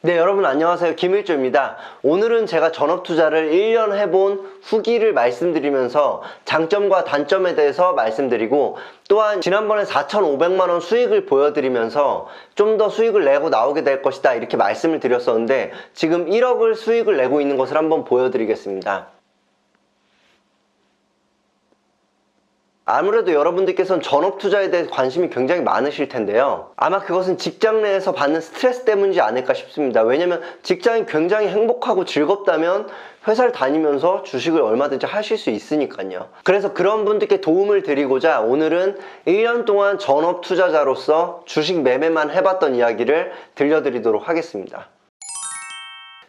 네, 여러분 안녕하세요. 김일조입니다. 오늘은 제가 전업투자를 1년 해본 후기를 말씀드리면서 장점과 단점에 대해서 말씀드리고, 또한 지난번에 4,500만원 수익을 보여드리면서 좀 더 수익을 내고 나오게 될 것이다 이렇게 말씀을 드렸었는데, 지금 1억을 수익을 내고 있는 것을 한번 보여드리겠습니다. 아무래도 여러분들께서는 전업투자에 대해 관심이 굉장히 많으실 텐데요. 아마 그것은 직장 내에서 받는 스트레스 때문이지 않을까 싶습니다. 왜냐면 직장이 굉장히 행복하고 즐겁다면 회사를 다니면서 주식을 얼마든지 하실 수 있으니까요. 그래서 그런 분들께 도움을 드리고자 오늘은 1년 동안 전업투자자로서 주식 매매만 해봤던 이야기를 들려드리도록 하겠습니다.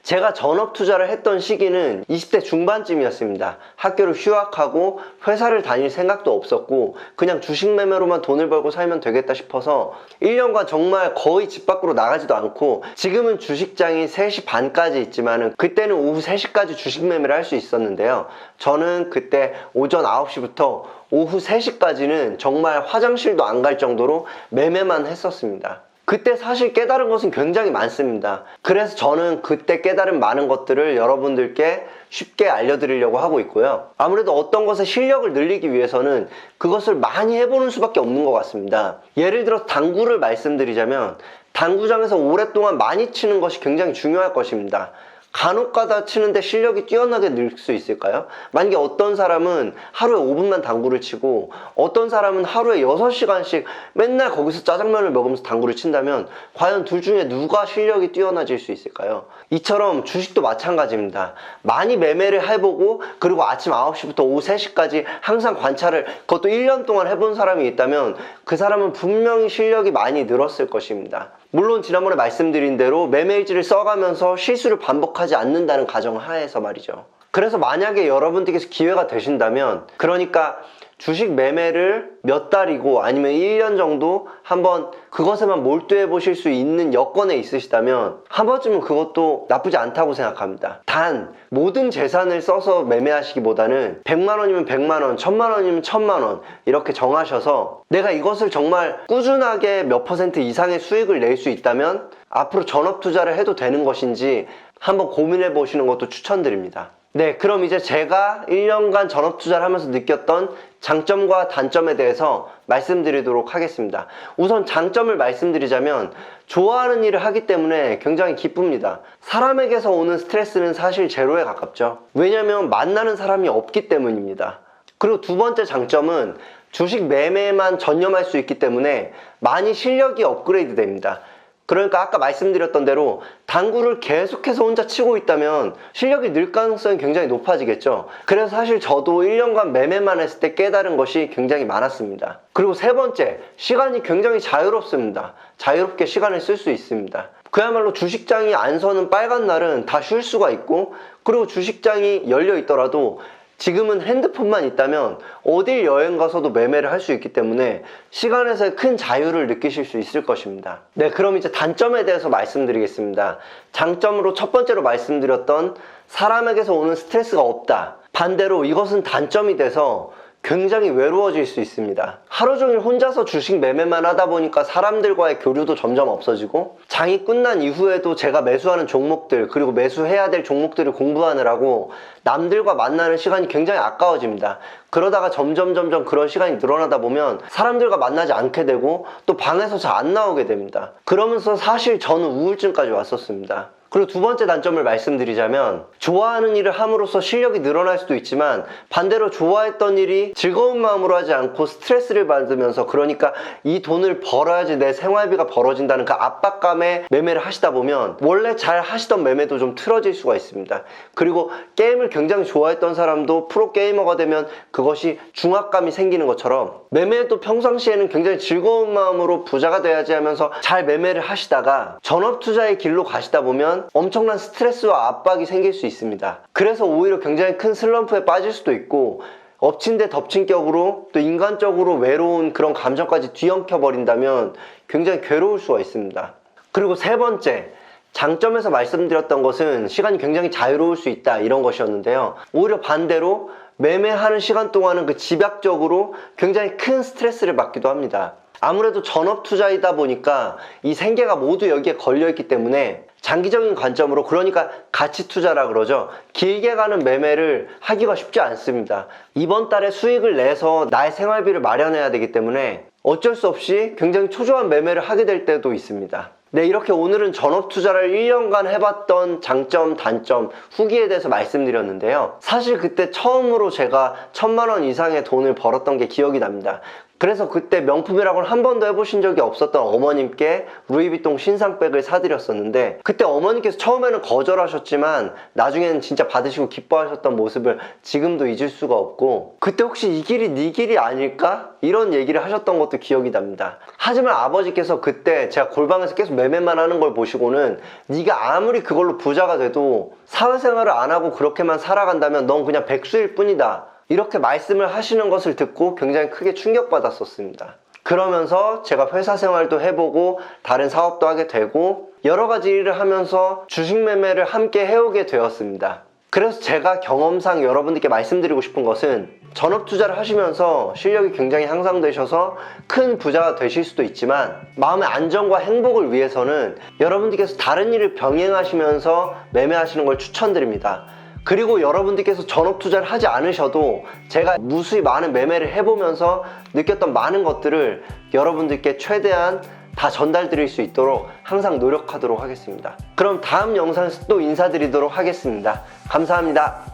제가 전업투자를 했던 시기는 20대 중반쯤이었습니다. 학교를 휴학하고 회사를 다닐 생각도 없었고 그냥 주식 매매로만 돈을 벌고 살면 되겠다 싶어서 1년간 정말 거의 집 밖으로 나가지도 않고, 지금은 주식장이 3시 반까지 있지만 그때는 오후 3시까지 주식 매매를 할 수 있었는데요. 저는 그때 오전 9시부터 오후 3시까지는 정말 화장실도 안 갈 정도로 매매만 했었습니다. 그때 사실 깨달은 것은 굉장히 많습니다. 그래서 저는 그때 깨달은 많은 것들을 여러분들께 쉽게 알려드리려고 하고 있고요. 아무래도 어떤 것에 실력을 늘리기 위해서는 그것을 많이 해보는 수밖에 없는 것 같습니다. 예를 들어 당구를 말씀드리자면, 당구장에서 오랫동안 많이 치는 것이 굉장히 중요할 것입니다. 간혹가다 치는데 실력이 뛰어나게 늘 수 있을까요? 만약에 어떤 사람은 하루에 5분만 당구를 치고 어떤 사람은 하루에 6시간씩 맨날 거기서 짜장면을 먹으면서 당구를 친다면 과연 둘 중에 누가 실력이 뛰어나질 수 있을까요? 이처럼 주식도 마찬가지입니다. 많이 매매를 해보고 그리고 아침 9시부터 오후 3시까지 항상 관찰을, 그것도 1년 동안 해본 사람이 있다면 그 사람은 분명히 실력이 많이 늘었을 것입니다. 물론 지난번에 말씀드린 대로 매매일지를 써가면서 실수를 반복하지 않는다는 가정하에서 말이죠. 그래서 만약에 여러분들께서 기회가 되신다면, 그러니까 주식 매매를 몇 달이고 아니면 1년 정도 한번 그것에만 몰두해 보실 수 있는 여건에 있으시다면 한 번쯤은 그것도 나쁘지 않다고 생각합니다. 단 모든 재산을 써서 매매하시기보다는 100만원이면 100만원, 1000만원이면 1000만원 이렇게 정하셔서 내가 이것을 정말 꾸준하게 몇 % 이상의 수익을 낼 수 있다면 앞으로 전업투자를 해도 되는 것인지 한번 고민해 보시는 것도 추천드립니다. 네, 그럼 이제 제가 1년간 전업투자를 하면서 느꼈던 장점과 단점에 대해서 말씀드리도록 하겠습니다. 우선 장점을 말씀드리자면, 좋아하는 일을 하기 때문에 굉장히 기쁩니다. 사람에게서 오는 스트레스는 사실 제로에 가깝죠. 왜냐면 만나는 사람이 없기 때문입니다. 그리고 두 번째 장점은 주식 매매에만 전념할 수 있기 때문에 많이 실력이 업그레이드 됩니다. 그러니까 아까 말씀드렸던 대로 당구를 계속해서 혼자 치고 있다면 실력이 늘 가능성이 굉장히 높아지겠죠. 그래서 사실 저도 1년간 매매만 했을 때 깨달은 것이 굉장히 많았습니다. 그리고 세 번째, 시간이 굉장히 자유롭습니다. 자유롭게 시간을 쓸 수 있습니다. 그야말로 주식장이 안 서는 빨간 날은 다 쉴 수가 있고, 그리고 주식장이 열려 있더라도 지금은 핸드폰만 있다면 어딜 여행 가서도 매매를 할 수 있기 때문에 시간에서의 큰 자유를 느끼실 수 있을 것입니다. 네, 그럼 이제 단점에 대해서 말씀드리겠습니다. 장점으로 첫 번째로 말씀드렸던 사람에게서 오는 스트레스가 없다. 반대로 이것은 단점이 돼서 굉장히 외로워질 수 있습니다. 하루 종일 혼자서 주식 매매만 하다 보니까 사람들과의 교류도 점점 없어지고, 장이 끝난 이후에도 제가 매수하는 종목들 그리고 매수해야 될 종목들을 공부하느라고 남들과 만나는 시간이 굉장히 아까워집니다. 그러다가 점점 그런 시간이 늘어나다 보면 사람들과 만나지 않게 되고 또 방에서 잘 안 나오게 됩니다. 그러면서 사실 저는 우울증까지 왔었습니다. 그리고 두 번째 단점을 말씀드리자면, 좋아하는 일을 함으로써 실력이 늘어날 수도 있지만 반대로 좋아했던 일이 즐거운 마음으로 하지 않고 스트레스를 받으면서, 그러니까 이 돈을 벌어야지 내 생활비가 벌어진다는 그 압박감에 매매를 하시다 보면 원래 잘 하시던 매매도 좀 틀어질 수가 있습니다. 그리고 게임을 굉장히 좋아했던 사람도 프로게이머가 되면 그것이 중압감이 생기는 것처럼, 매매도 평상시에는 굉장히 즐거운 마음으로 부자가 돼야지 하면서 잘 매매를 하시다가 전업투자의 길로 가시다 보면 엄청난 스트레스와 압박이 생길 수 있습니다. 그래서 오히려 굉장히 큰 슬럼프에 빠질 수도 있고, 엎친 데 덮친 격으로 또 인간적으로 외로운 그런 감정까지 뒤엉켜 버린다면 굉장히 괴로울 수가 있습니다. 그리고 세 번째, 장점에서 말씀드렸던 것은 시간이 굉장히 자유로울 수 있다 이런 것이었는데요. 오히려 반대로 매매하는 시간 동안은 그 집약적으로 굉장히 큰 스트레스를 받기도 합니다. 아무래도 전업 투자이다 보니까 이 생계가 모두 여기에 걸려있기 때문에 장기적인 관점으로, 그러니까 가치 투자라 그러죠. 길게 가는 매매를 하기가 쉽지 않습니다. 이번 달에 수익을 내서 나의 생활비를 마련해야 되기 때문에 어쩔 수 없이 굉장히 초조한 매매를 하게 될 때도 있습니다. 네, 이렇게 오늘은 전업 투자를 1년간 해봤던 장점, 단점, 후기에 대해서 말씀드렸는데요. 사실 그때 처음으로 제가 1000만 원 이상의 돈을 벌었던 게 기억이 납니다. 그래서 그때 명품이라고는 한 번도 해보신 적이 없었던 어머님께 루이비통 신상백을 사드렸었는데, 그때 어머니께서 처음에는 거절하셨지만 나중에는 진짜 받으시고 기뻐하셨던 모습을 지금도 잊을 수가 없고, 그때 혹시 이 길이 네 길이 아닐까? 이런 얘기를 하셨던 것도 기억이 납니다. 하지만 아버지께서 그때 제가 골방에서 계속 매매만 하는 걸 보시고는, 네가 아무리 그걸로 부자가 돼도 사회생활을 안 하고 그렇게만 살아간다면 넌 그냥 백수일 뿐이다, 이렇게 말씀을 하시는 것을 듣고 굉장히 크게 충격받았었습니다. 그러면서 제가 회사 생활도 해보고 다른 사업도 하게 되고 여러 가지 일을 하면서 주식 매매를 함께 해오게 되었습니다. 그래서 제가 경험상 여러분들께 말씀드리고 싶은 것은, 전업 투자를 하시면서 실력이 굉장히 향상되셔서 큰 부자가 되실 수도 있지만 마음의 안정과 행복을 위해서는 여러분들께서 다른 일을 병행하시면서 매매하시는 걸 추천드립니다. 그리고 여러분들께서 전업 투자를 하지 않으셔도 제가 무수히 많은 매매를 해보면서 느꼈던 많은 것들을 여러분들께 최대한 다 전달드릴 수 있도록 항상 노력하도록 하겠습니다. 그럼 다음 영상에서 또 인사드리도록 하겠습니다. 감사합니다.